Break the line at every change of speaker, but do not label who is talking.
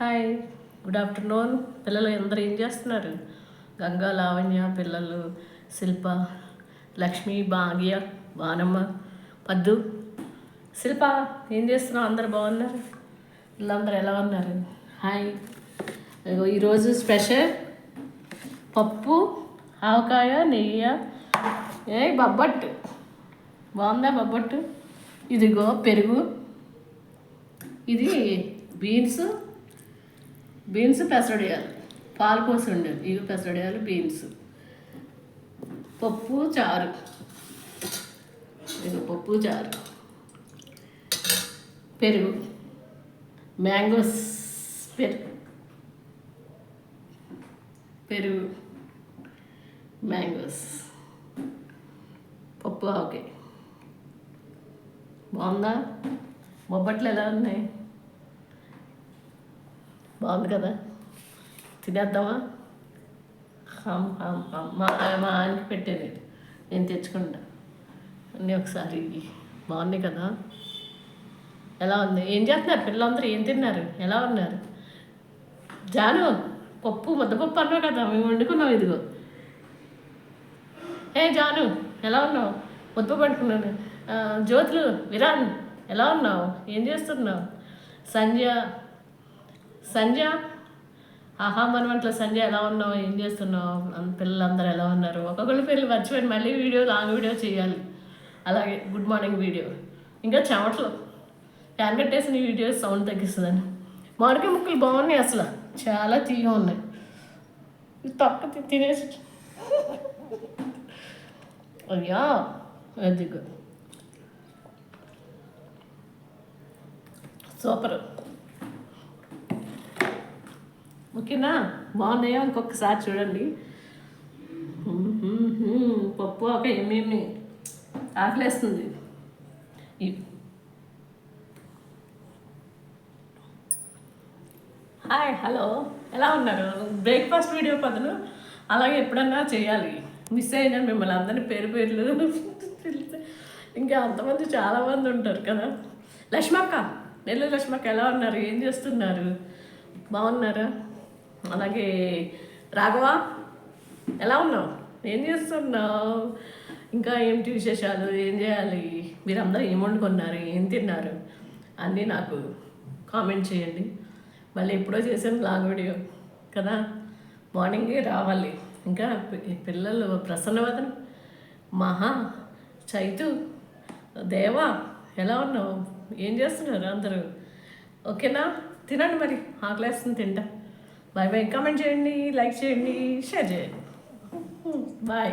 Hi, good afternoon. పిల్లలు అందరూ ఏం చేస్తున్నారు? గంగా, లావణ్య పిల్లలు, శిల్ప, లక్ష్మి, భాగ్య, వానమ్మ, పద్దు. శిల్ప ఏం చేస్తున్నావు? అందరు బాగున్నారు? వీళ్ళందరూ ఎలా ఉన్నారు? హాయ్. ఈరోజు స్పెషల్ పప్పు, ఆవకాయ, నెయ్యి. బొబ్బట్టు బాగుందా? బొబ్బట్టు. ఇదిగో పెరుగు. ఇది బీన్స్ పెసరడియాలు, పాలు పోసి ఉండేది. ఇవి పెసరడియాలు, బీన్స్, పప్పు చారు. ఇది పప్పు చారు, పెరుగు, మ్యాంగోస్, పెరుగు, మ్యాంగోస్, పప్పు ఆవకాయ. బాగుందా? బొబ్బట్లు ఎలా ఉన్నాయి? బాగుంది కదా? తినేద్దామా? మా ఆయనకి పెట్టేది, నేను తెచ్చుకుంటా అన్నీ ఒకసారి. బాగున్నాయి కదా? ఎలా ఉంది? ఏం చేస్తున్నారు పిల్లలందరూ? ఏం తిన్నారు? ఎలా ఉన్నారు? జాను, పప్పు ముద్దపప్పు అన్నావు కదా, మేము వండుకున్నాం. ఇదిగో. జాను, ఎలా ఉన్నావు? ముద్దపప్పు వండుకున్నాను. జ్యోతులు, విరాన్ ఎలా ఉన్నావు? ఏం చేస్తున్నావు? సంధ్య ఆహా మనమంట్లో సంధ్య ఎలా ఉన్నావు? ఏం చేస్తున్నావు? పిల్లలందరూ ఎలా ఉన్నారు? ఒక్కొక్కరి పిల్లలు మర్చిపోయి మళ్ళీ లాంగ్ వీడియో చేయాలి. అలాగే గుడ్ మార్నింగ్ వీడియో. ఇంకా చెమటలు ఫ్యాన్ కట్టేసిన వీడియో సౌండ్ తగ్గిస్తుందని. మామిడికాయ ముక్కలు బాగున్నాయి, అసలు చాలా తీయగా ఉన్నాయి. తప్ప తినేసి అయ్యా అదిగో సూపర్. ఓకేనా? బాగున్నాయా? ఇంకొకసారి చూడండి. పప్పు ఒక ఏమేమి ఆకలేస్తుంది. హాయ్, హలో, ఎలా ఉన్నారు? బ్రేక్ఫాస్ట్ వీడియో పదును అలాగే ఎప్పుడన్నా చేయాలి. మిస్ అయినా మిమ్మల్ని అందరినీ పేర్లు తెలిస్తే ఇంకా అంతమంది చాలామంది ఉంటారు కదా. లక్ష్మక్క, నెల్లూరు లక్ష్మక్క ఎలా ఉన్నారు? ఏం చేస్తున్నారు? బాగున్నారా? అలాగే రాఘవ, ఎలా ఉన్నావు? ఏం చేస్తున్నావు? ఇంకా ఏంటి విశేషాలు? ఏం చేయాలి? మీరందరూ ఏం వండుకున్నారు? ఏం తిన్నారు? అన్నీ నాకు కామెంట్ చేయండి. మళ్ళీ ఎప్పుడో చేసాను లాంగ్ వీడియో కదా, మార్నింగే రావాలి. ఇంకా పిల్లలు ప్రసన్నవదన, మహా, చైతు, దేవా ఎలా ఉన్నావు? ఏం చేస్తున్నారు అందరూ? ఓకేనా? తినండి మరి, ఆకలేస్తుంది, తింటా. Bye bye. కామెంట్ చేయండి, లైక్ చేయండి, షేర్ చేయండి. బాయ్.